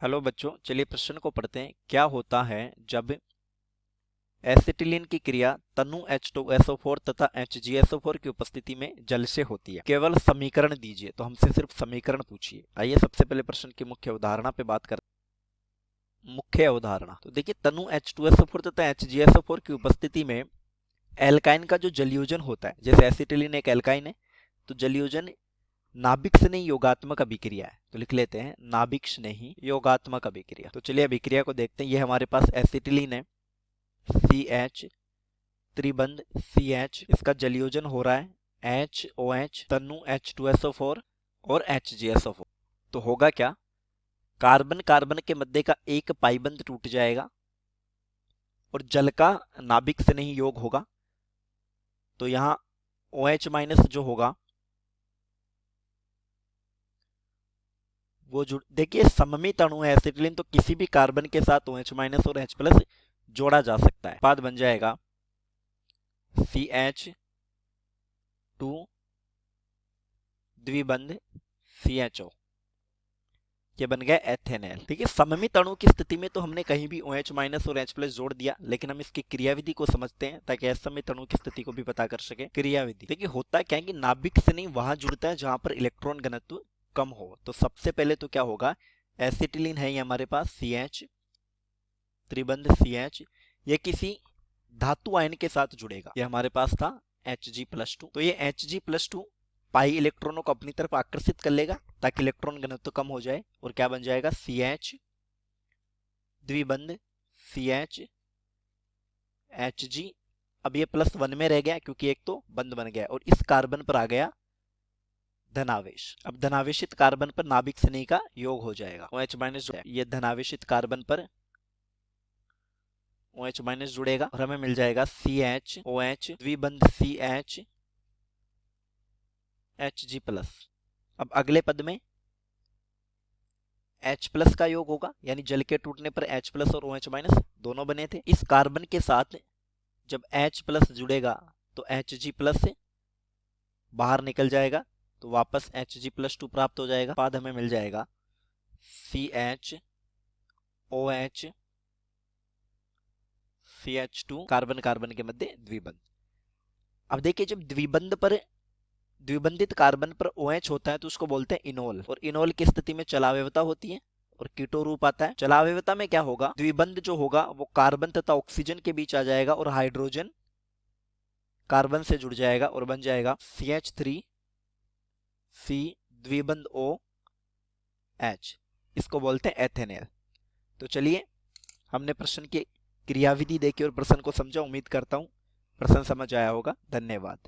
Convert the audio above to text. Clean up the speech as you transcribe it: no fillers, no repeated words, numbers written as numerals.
Hello बच्चों, चलिए प्रश्न को पढ़ते हैं। क्या होता है जब एसिटिलीन की क्रिया तनु H2SO4 तथा HgSO4 की उपस्थिति में जल से होती है? केवल समीकरण दीजिए। तो हमसे सिर्फ समीकरण पूछिए। आइए सबसे पहले प्रश्न की मुख्य अवधारणा पे बात करते हैं। मुख्य अवधारणा तो देखिए, तनु H2SO4 तथा HgSO4 की उपस्थिति में एल्काइन का जो जलयोजन होता है, जैसे एसिटिलीन एक एल्काइन है, तो जलयोजन नाभिक स्नेही योगात्मक अभिक्रिया है। तो लिख लेते हैं नाभिक स्नेही योगात्मक अभिक्रिया। तो चलिए अभिक्रिया को देखते हैं। ये हमारे पास एसिटिलीन है, CH त्रिबंध CH, इसका जलयोजन हो रहा है HOH तनु H2SO4 और HgSO4। तो होगा क्या, कार्बन कार्बन के मध्य का एक पाई बंध टूट जाएगा और जल का नाभिक स्नेही योग होगा। तो यहां OH माइनस जो होगा वो जुड़, देखिए सममित अणु है एसिटिलीन, तो किसी भी कार्बन के साथ OH माइनस और H प्लस जोड़ा जा सकता है। उत्पाद बन जाएगा CH2 द्विबंध CHO, ये बन गया एथेनॉल। ठीक है, सममित अणु की स्थिति में तो हमने कहीं भी OH माइनस और H प्लस जोड़ दिया, लेकिन हम इसकी क्रियाविधि को समझते हैं ताकि असममित अणु की स्थिति को भी पता कर सके। क्रियाविधि देखिए, होता क्या है कि नाभिक से नहीं वहां जुड़ता है जहां पर इलेक्ट्रॉन घनत्व कम हो। तो सबसे पहले तो क्या होगा, एसिटिलीन है ये हमारे पास CH त्रिबंध CH, ये किसी धातु आयन के साथ जुड़ेगा। ये हमारे पास था Hg+2, तो ये Hg+2 पाई इलेक्ट्रॉनों को अपनी तरफ आकर्षित कर लेगा ताकि इलेक्ट्रॉन घनत्व कम हो जाए, और क्या बन जाएगा CH द्विबंध CH Hg। अब ये +1 में रह गया क्योंकि एक तो बंद बन गया, और इस कार्बन पर आ गया धनावेश। अब धनावेशित कार्बन पर नाभिक स्नेही का योग हो जाएगा, OH माइनस, ये धनावेशित कार्बन पर OH माइनस जुड़ेगा और हमें मिल जाएगा CHOH द्विबंध CH Hg+। अब अगले पद में H+ का योग होगा, यानी जल के टूटने पर H+ और OH माइनस दोनों बने थे। इस कार्बन के साथ जब H+ जुड़ेगा तो Hg+ से बाहर निकल जाएगा, तो वापस Hg+2 प्राप्त हो जाएगा। बाद हमें मिल जाएगा CHOH CH2 कार्बन कार्बन के मध्य द्विबंध। अब देखिए, जब द्विबंध पर द्विबंधित कार्बन पर OH होता है तो उसको बोलते हैं इनोल, और इनोल की स्थिति में चलावेवता होती है और कीटो रूप आता है। चलावेवता में क्या होगा, द्विबंध जो होगा वो कार्बन तथा ऑक्सीजन के बीच आ जाएगा और हाइड्रोजन कार्बन से जुड़ जाएगा और बन जाएगा CH3C द्विबंध OH, इसको बोलते हैं एथेनॉल। तो चलिए, हमने प्रश्न की क्रियाविधि देखी और प्रश्न को समझा। उम्मीद करता हूं प्रश्न समझ आया होगा। धन्यवाद।